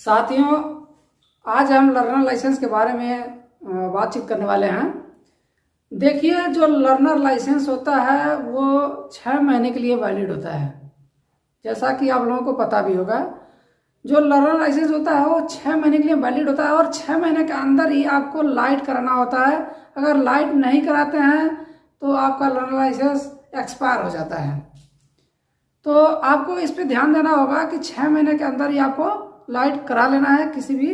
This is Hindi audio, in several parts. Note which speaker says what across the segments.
Speaker 1: साथियों, आज हम लर्नर लाइसेंस के बारे में बातचीत करने वाले हैं। देखिए, जो लर्नर लाइसेंस होता है वो 6 महीने के लिए वैलिड होता है। जैसा कि आप लोगों को पता भी होगा, जो लर्नर लाइसेंस होता है वो 6 महीने के लिए वैलिड होता है और 6 महीने के अंदर ही आपको लाइट कराना होता है। अगर लाइट नहीं कराते हैं तो आपका लर्नर लाइसेंस एक्सपायर हो जाता है। तो आपको इस पे ध्यान देना होगा कि 6 महीने के अंदर ही आपको लाइट करा लेना है किसी भी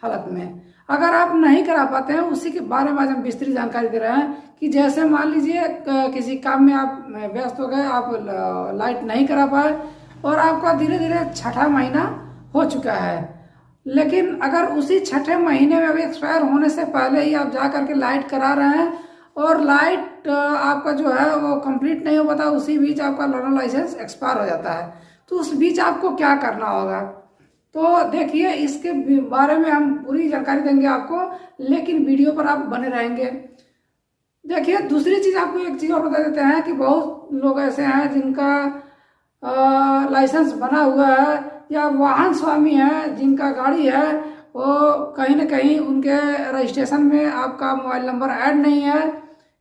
Speaker 1: हालत में। अगर आप नहीं करा पाते हैं, उसी के बारे में आज हम विस्तृत जानकारी दे रहे हैं कि जैसे मान लीजिए किसी काम में आप व्यस्त हो गए, आप लाइट नहीं करा पाए और आपका धीरे धीरे 6ठा महीना हो चुका है, लेकिन अगर उसी 6ठे महीने में अभी एक्सपायर होने से पहले ही आप जा करके लाइट करा रहे हैं और लाइट आपका जो है वो कंप्लीट नहीं हो पाता, उसी बीच आपका लर्नर लाइसेंस एक्सपायर हो जाता है, तो उस बीच आपको क्या करना होगा। तो देखिए, इसके बारे में हम पूरी जानकारी देंगे आपको, लेकिन वीडियो पर आप बने रहेंगे। देखिए, दूसरी चीज़ आपको एक चीज़ और बता देते हैं कि बहुत लोग ऐसे हैं जिनका लाइसेंस बना हुआ है या वाहन स्वामी है जिनका गाड़ी है, वो कहीं ना कहीं उनके रजिस्ट्रेशन में आपका मोबाइल नंबर ऐड नहीं है,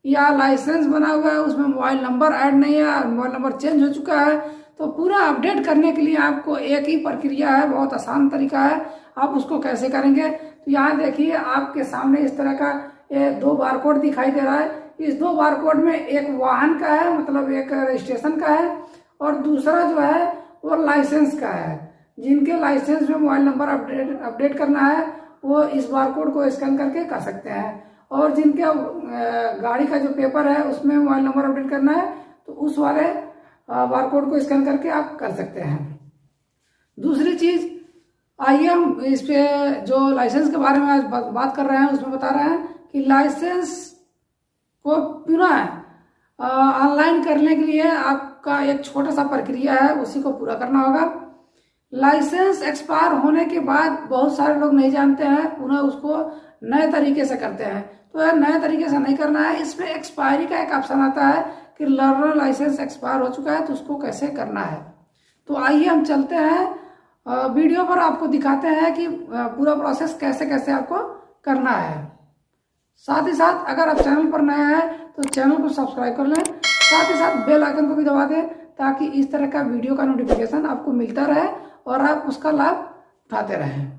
Speaker 1: या लाइसेंस बना हुआ है उसमें मोबाइल नंबर ऐड नहीं है, मोबाइल नंबर चेंज हो चुका है। तो पूरा अपडेट करने के लिए आपको एक ही प्रक्रिया है, बहुत आसान तरीका है। आप उसको कैसे करेंगे, तो यहाँ देखिए आपके सामने इस तरह का ये 2 बारकोड दिखाई दे रहा है। इस 2 बारकोड में एक वाहन का है, मतलब एक रजिस्ट्रेशन का है, और दूसरा जो है वो लाइसेंस का है। जिनके लाइसेंस में मोबाइल नंबर अपडेट करना है वो इस बारकोड को स्कैन करके कर सकते हैं, और जिनके गाड़ी का जो पेपर है उसमें मोबाइल नंबर अपडेट करना है तो उस वाले बारकोड को स्कैन करके आप कर सकते हैं। दूसरी चीज, आइए हम इस पे जो लाइसेंस के बारे में आज बात कर रहे हैं उसमें बता रहे हैं कि लाइसेंस को पुनः ऑनलाइन करने के लिए आपका एक छोटा सा प्रक्रिया है, उसी को पूरा करना होगा। लाइसेंस एक्सपायर होने के बाद बहुत सारे लोग नहीं जानते हैं, पुनः उसको नए तरीके से करते हैं। तो यह नए तरीके से नहीं करना है। इसमें एक्सपायरी का एक ऑप्शन आता है कि लर्नर लाइसेंस एक्सपायर हो चुका है तो उसको कैसे करना है। तो आइए हम चलते हैं वीडियो पर, आपको दिखाते हैं कि पूरा प्रोसेस कैसे कैसे आपको करना है। साथ ही साथ अगर आप चैनल पर नए हैं तो चैनल को सब्सक्राइब कर लें, साथ ही साथ बेल आइकन को भी दबा दें ताकि इस तरह का वीडियो का नोटिफिकेशन आपको मिलता रहे और आप उसका लाभ उठाते रहें।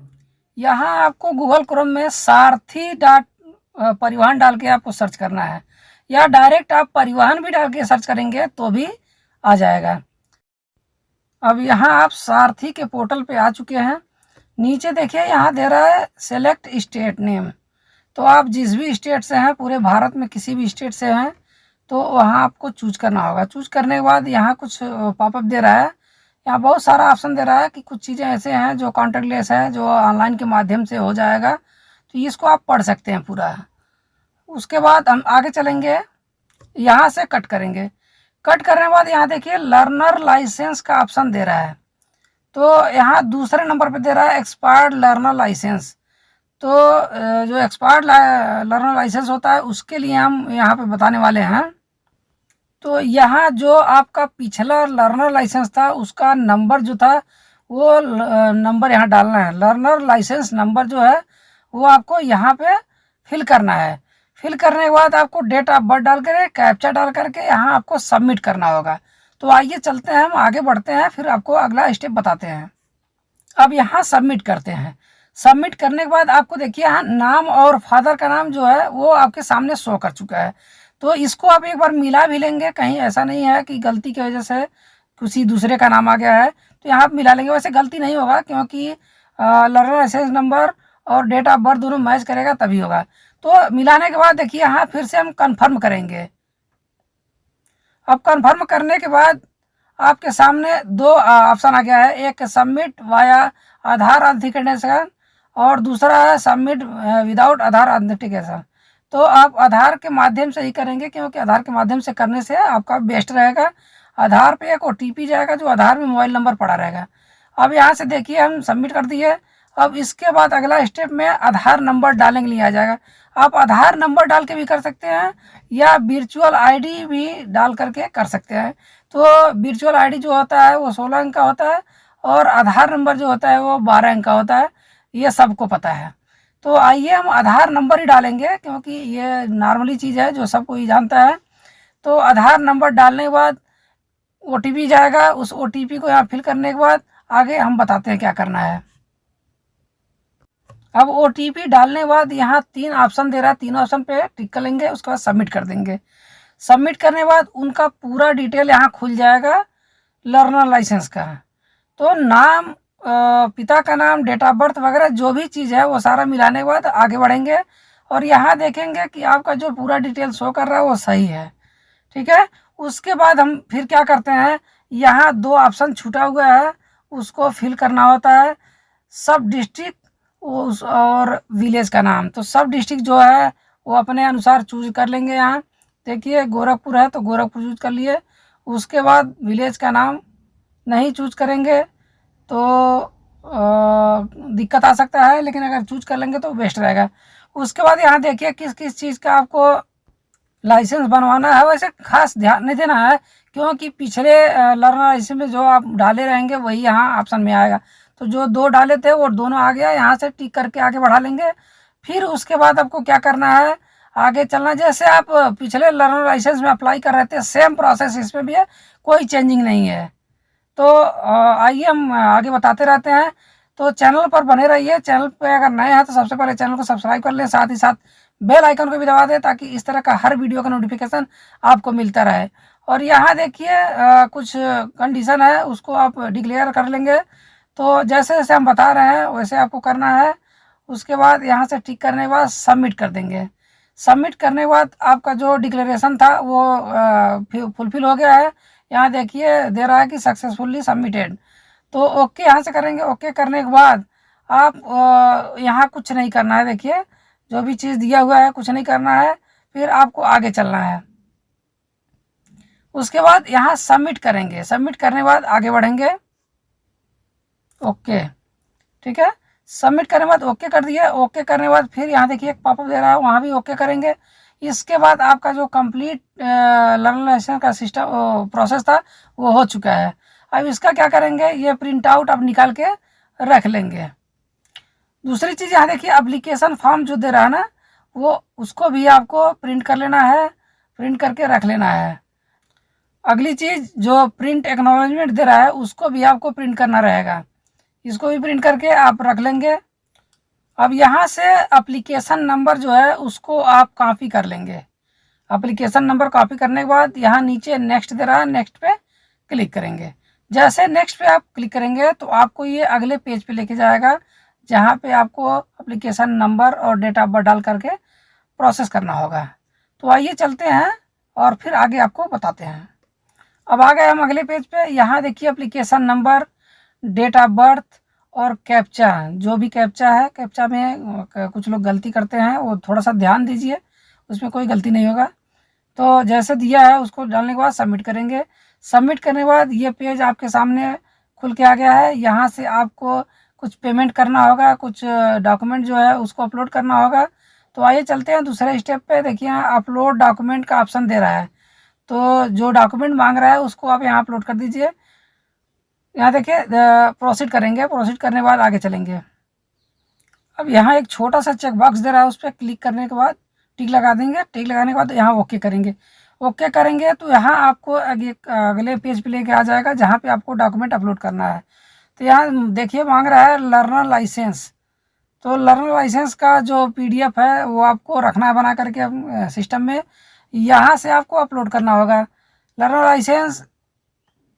Speaker 1: यहाँ आपको गूगल क्रोम में सारथी परिवहन डाल के आपको सर्च करना है, या डायरेक्ट आप परिवहन भी डाल के सर्च करेंगे तो भी आ जाएगा। अब यहाँ आप सारथी के पोर्टल पे आ चुके हैं। नीचे देखिए यहाँ दे रहा है सेलेक्ट स्टेट नेम। तो आप जिस भी स्टेट से हैं, पूरे भारत में किसी भी स्टेट से हैं, तो वहाँ आपको चूज करना होगा। चूज करने के बाद यहाँ कुछ पॉपअप दे रहा है, यहाँ बहुत सारा ऑप्शन दे रहा है कि कुछ चीज़ें ऐसे हैं जो कॉन्टेक्टलेस है, जो ऑनलाइन के माध्यम से हो जाएगा, तो इसको आप पढ़ सकते हैं पूरा। उसके बाद हम आगे चलेंगे, यहाँ से कट करेंगे। कट करने के बाद यहाँ देखिए लर्नर लाइसेंस का ऑप्शन दे रहा है, तो यहाँ दूसरे नंबर पे दे रहा है एक्सपायर्ड लर्नर लाइसेंस। तो जो एक्सपायर्ड लर्नर लाइसेंस होता है उसके लिए हम यहाँ पे बताने वाले हैं। तो यहाँ जो आपका पिछला लर्नर लाइसेंस था उसका नंबर जो था वो नंबर यहाँ डालना है। लर्नर लाइसेंस नंबर जो है वो आपको यहाँ पे फिल करना है। फिल करने के बाद आपको डेट ऑफ बर्थ डाल कर कैप्चा डाल करके यहाँ आपको सबमिट करना होगा। तो आइए चलते हैं, हम आगे बढ़ते हैं, फिर आपको अगला स्टेप बताते हैं। अब यहाँ सबमिट करते हैं। सबमिट करने के बाद आपको देखिए यहाँ नाम और फादर का नाम जो है वो आपके सामने शो कर चुका है। तो इसको आप एक बार मिला भी लेंगे, कहीं ऐसा नहीं है कि गलती की वजह से किसी दूसरे का नाम आ गया है, तो यहाँ आप मिला लेंगे। वैसे गलती नहीं होगा क्योंकि लर्नर लाइसेंस नंबर और डेट ऑफ बर्थ दोनों मैच करेगा तभी होगा। तो मिलाने के बाद देखिए यहाँ फिर से हम कन्फर्म करेंगे। अब कन्फर्म करने के बाद आपके सामने 2 ऑप्शन आ गया है, एक सबमिट वाया आधार ऑथेंटिकेशन और दूसरा है सबमिट विदाउट आधार ऑथेंटिकेशन। तो आप आधार के माध्यम से ही करेंगे क्योंकि आधार के माध्यम से करने से आपका बेस्ट रहेगा। आधार पे एक OTP जाएगा जो आधार में मोबाइल नंबर पड़ा रहेगा। अब यहाँ से देखिए हम सबमिट कर दिए। अब इसके बाद अगला स्टेप में आधार नंबर डालने के लिए आ जाएगा। आप आधार नंबर डाल के भी कर सकते हैं या वर्चुअल आईडी भी डाल करके कर सकते हैं। तो वर्चुअल आईडी जो होता है वो 16 अंक का होता है और आधार नंबर जो होता है वो 12 अंक का होता है, ये सबको पता है। तो आइए हम आधार नंबर ही डालेंगे, क्योंकि ये नॉर्मली चीज़ है जो सब कोई जानता है। तो आधार नंबर डालने के बाद OTP जाएगा, उस OTP को यहाँ फिल करने के बाद आगे हम बताते हैं क्या करना है। अब OTP डालने के बाद यहाँ 3 ऑप्शन दे रहा है, 3 ऑप्शन पे टिक कर लेंगे, उसके बाद सबमिट कर देंगे। सबमिट करने के बाद उनका पूरा डिटेल यहाँ खुल जाएगा लर्नर लाइसेंस का। तो नाम, पिता का नाम, डेट ऑफ बर्थ वगैरह जो भी चीज़ है वो सारा मिलाने के बाद आगे बढ़ेंगे और यहाँ देखेंगे कि आपका जो पूरा डिटेल शो कर रहा है वो सही है, ठीक है। उसके बाद हम फिर क्या करते हैं, यहाँ 2 ऑप्शन छूटा हुआ है, उसको फिल करना होता है, सब डिस्ट्रिक्ट उस और विलेज का नाम। तो सब डिस्ट्रिक्ट जो है वो अपने अनुसार चूज कर लेंगे। यहाँ देखिए गोरखपुर है तो गोरखपुर चूज कर लिए। उसके बाद विलेज का नाम नहीं चूज करेंगे तो दिक्कत आ सकता है, लेकिन अगर चूज कर लेंगे तो बेस्ट रहेगा। उसके बाद यहाँ देखिए किस किस चीज़ का आपको लाइसेंस बनवाना है। वैसे खास ध्यान नहीं देना है, क्योंकि पिछले लर्नर लाइसेंस में जो आप डाले रहेंगे वही यहाँ ऑप्शन में आएगा। तो जो 2 डाले थे वो दोनों आ गया, यहाँ से टिक करके आगे बढ़ा लेंगे। फिर उसके बाद आपको क्या करना है, आगे चलना। जैसे आप पिछले लर्नर लाइसेंस में अप्लाई कर रहे थे, सेम प्रोसेस इसमें भी है, कोई चेंजिंग नहीं है। तो आइए हम आगे बताते रहते हैं। तो चैनल पर बने रहिए। चैनल पे अगर नए हैं तो सबसे पहले चैनल को सब्सक्राइब कर लें, साथ ही साथ बेल आइकन को भी दबा दें ताकि इस तरह का हर वीडियो का नोटिफिकेशन आपको मिलता रहे। और यहाँ देखिए कुछ कंडीशन है, उसको आप डिक्लेयर कर लेंगे। तो जैसे जैसे हम बता रहे हैं वैसे आपको करना है। उसके बाद यहाँ से टिक करने के बाद सबमिट कर देंगे। सबमिट करने के बाद आपका जो डिक्लेरेशन था वो फुलफिल हो गया है। यहाँ देखिए दे रहा है कि सक्सेसफुली सबमिटेड। तो ओके यहाँ से करेंगे। ओके करने के बाद आप यहाँ कुछ नहीं करना है। देखिए जो भी चीज़ दिया हुआ है कुछ नहीं करना है, फिर आपको आगे चलना है। उसके बाद यहाँ सबमिट करेंगे। सबमिट करने के बाद आगे बढ़ेंगे। ओके, ठीक है। सबमिट करने के बाद ओके कर दिए। ओके करने के बाद फिर यहाँ देखिए एक पॉपअप दे रहा है, वहाँ भी ओके करेंगे। इसके बाद आपका जो कंप्लीट लर्नर लाइसेंस का सिस्टम प्रोसेस था वो हो चुका है। अब इसका क्या करेंगे, ये प्रिंट आउट आप निकाल के रख लेंगे। दूसरी चीज़ यहाँ देखिए एप्लीकेशन फॉर्म जो दे रहा है ना, वो उसको भी आपको प्रिंट कर लेना है, प्रिंट करके रख लेना है। अगली चीज़ जो प्रिंट एक्नॉलेजमेंट दे रहा है उसको भी आपको प्रिंट करना रहेगा, इसको भी प्रिंट करके आप रख लेंगे। अब यहाँ से एप्लीकेशन नंबर जो है उसको आप कॉपी कर लेंगे। एप्लीकेशन नंबर कॉपी करने के बाद यहाँ नीचे नेक्स्ट दे रहा है, नेक्स्ट पे क्लिक करेंगे। जैसे नेक्स्ट पे आप क्लिक करेंगे तो आपको ये अगले पेज पे लेके जाएगा, जहाँ पे आपको एप्लीकेशन नंबर और डेट ऑफ बर्थ डाल करके प्रोसेस करना होगा। तो आइए चलते हैं और फिर आगे आपको बताते हैं। अब आ गए हम अगले पेज पे। यहाँ देखिए application number, date of birth और कैप्चा, जो भी कैप्चा है, कैप्चा में कुछ लोग गलती करते हैं, वो थोड़ा सा ध्यान दीजिए, उसमें कोई गलती नहीं होगा। तो जैसे दिया है उसको डालने के बाद सबमिट करेंगे। सबमिट करने के बाद ये पेज आपके सामने खुल के आ गया है। यहाँ से आपको कुछ पेमेंट करना होगा, कुछ डॉक्यूमेंट जो है उसको अपलोड करना होगा। तो आइए चलते हैं दूसरे स्टेप पे। देखिए यहाँ अपलोड डॉक्यूमेंट का ऑप्शन दे रहा है, तो जो डॉक्यूमेंट मांग रहा है उसको आप यहाँ अपलोड कर दीजिए। यहाँ देखिए प्रोसीड करेंगे। प्रोसीड करने के बाद आगे चलेंगे। अब यहाँ एक छोटा सा चेक बॉक्स दे रहा है, उस पर क्लिक करने के बाद टिक लगा देंगे। टिक लगाने के बाद यहाँ ओके करेंगे। ओके करेंगे तो यहाँ आपको अगले पेज पे लेके आ जाएगा, जहाँ पे आपको डॉक्यूमेंट अपलोड करना है। तो यहाँ देखिए मांग रहा है लर्नर लाइसेंस। तो लर्नर लाइसेंस का जो PDF है वो आपको रखना है बना करके सिस्टम में, यहाँ से आपको अपलोड करना होगा लर्नर लाइसेंस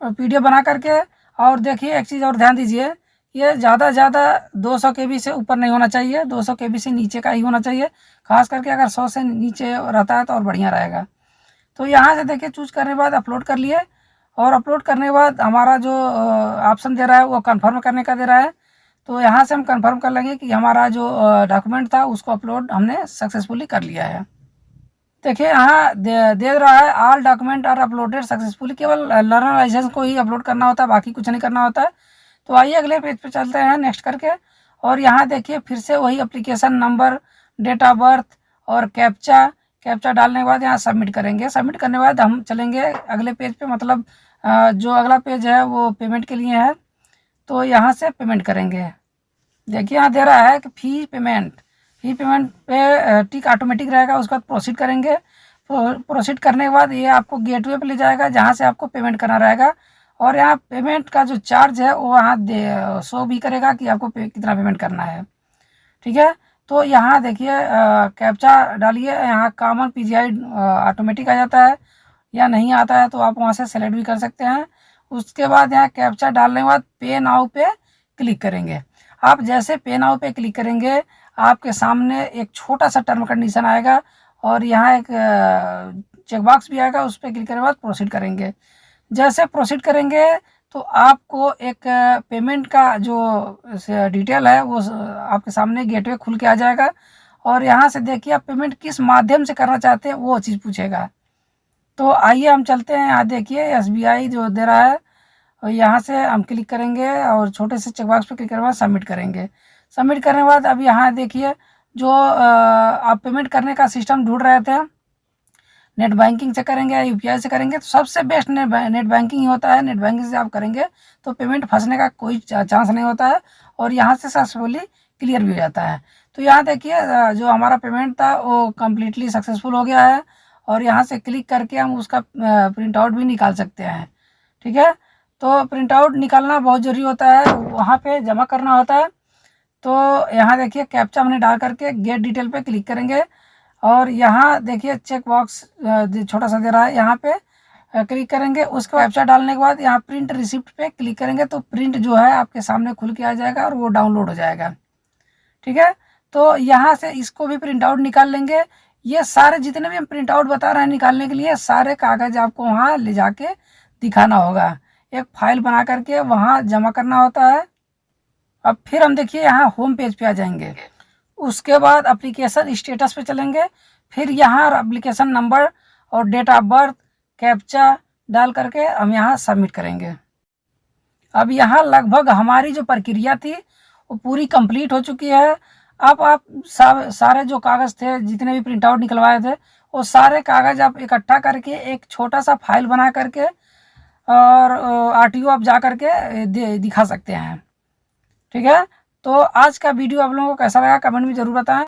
Speaker 1: PDF बना करके। और देखिए एक चीज़ और ध्यान दीजिए, ये ज़्यादा 200 KB से ऊपर नहीं होना चाहिए, 200 KB से नीचे का ही होना चाहिए। खास करके अगर 100 से नीचे रहता है तो और बढ़िया रहेगा। तो यहाँ से देखिए चूज करने के बाद अपलोड कर लिए, और अपलोड करने के बाद हमारा जो ऑप्शन दे रहा है वो कंफर्म करने का दे रहा है। तो यहाँ से हम कंफर्म कर लेंगे कि हमारा जो डॉक्यूमेंट था उसको अपलोड हमने सक्सेसफुली कर लिया है। देखिए यहाँ दे रहा है all document are uploaded successfully. केवल लर्नर लाइसेंस को ही अपलोड करना होता है, बाकी कुछ नहीं करना होता है। तो आइए अगले पेज पे चलते हैं नेक्स्ट करके। और यहाँ देखिए फिर से वही application number, date of birth और कैप्चा डालने के बाद यहाँ सबमिट करेंगे। सबमिट करने के बाद हम चलेंगे अगले पेज पे, मतलब जो अगला पेज है वो पेमेंट के लिए है। तो यहाँ से पेमेंट करेंगे। देखिए यहाँ दे रहा है कि फी पेमेंट पे टिक ऑटोमेटिक रहेगा, उसके बाद प्रोसीड करेंगे। प्रोसीड करने के बाद ये आपको गेटवे पे ले जाएगा जहाँ से आपको पेमेंट करना रहेगा, और यहाँ पेमेंट का जो चार्ज है वो वहाँ शो भी करेगा कि आपको कितना पेमेंट करना है। ठीक है, तो यहाँ देखिए कैप्चा डालिए, यहाँ कॉमन पीजीआई ऑटोमेटिक आ जाता है, या नहीं आता है तो आप वहाँ से सेलेक्ट भी कर सकते हैं। उसके बाद यहाँ कैप्चा डालने के बाद पे नाउ पे क्लिक करेंगे। आप जैसे पे नाउ पे क्लिक करेंगे आपके सामने एक छोटा सा टर्म कंडीशन आएगा, और यहाँ एक चेकबॉक्स भी आएगा, उस पर क्लिक करने के बाद प्रोसीड करेंगे। जैसे प्रोसीड करेंगे तो आपको एक पेमेंट का जो डिटेल है वो आपके सामने गेटवे खुल के आ जाएगा, और यहाँ से देखिए आप पेमेंट किस माध्यम से करना चाहते हैं वो चीज़ पूछेगा। तो आइए हम चलते हैं, यहाँ देखिए SBI जो दे रहा है, और यहाँ से हम क्लिक करेंगे और छोटे से चेकबॉक्स पे क्लिक करने के बाद सबमिट करेंगे। सबमिट करने के बाद अब यहाँ देखिए जो आप पेमेंट करने का सिस्टम ढूंढ रहे थे, नेट बैंकिंग से करेंगे या UPI से करेंगे, तो सबसे बेस्ट नेट बैंकिंग ही होता है। नेट बैंकिंग से आप करेंगे तो पेमेंट फंसने का कोई चांस नहीं होता है, और यहाँ से सक्सेसफुली क्लियर भी हो जाता है। तो यहाँ देखिए जो हमारा पेमेंट था वो कम्प्लीटली सक्सेसफुल हो गया है, और यहाँ से क्लिक करके हम उसका प्रिंट आउट भी निकाल सकते हैं। ठीक है, तो प्रिंट आउट निकालना बहुत ज़रूरी होता है, वहाँ पे जमा करना होता है। तो यहाँ देखिए कैप्चा हमने डाल करके गेट डिटेल पे क्लिक करेंगे, और यहाँ देखिए चेक बॉक्स छोटा सा दे रहा है, यहाँ पे क्लिक करेंगे। उसको कैप्चा डालने के बाद यहाँ प्रिंट रिसिप्ट पे क्लिक करेंगे, तो प्रिंट जो है आपके सामने खुल के आ जाएगा और वो डाउनलोड हो जाएगा। ठीक है, तो यहाँ से इसको भी प्रिंट आउट निकाल लेंगे। ये सारे जितने भी हम प्रिंट आउट बता रहे हैं निकालने के लिए, सारे कागज़ आपको वहाँ ले जाके दिखाना होगा, एक फाइल बना करके वहाँ जमा करना होता है। अब फिर हम देखिए यहाँ होम पेज पे आ जाएंगे, उसके बाद एप्लीकेशन स्टेटस पे चलेंगे, फिर यहाँ एप्लीकेशन नंबर और डेट ऑफ बर्थ कैप्चा डाल करके हम यहाँ सबमिट करेंगे। अब यहाँ लगभग हमारी जो प्रक्रिया थी वो पूरी कंप्लीट हो चुकी है। अब आप सारे जो कागज़ थे, जितने भी प्रिंट आउट निकलवाए थे, वो सारे कागज़ आप इकट्ठा करके एक छोटा सा फाइल बना करके और RTO आप जा करके दिखा सकते हैं। ठीक है, तो आज का वीडियो आप लोगों को कैसा लगा कमेंट में ज़रूर बताएं।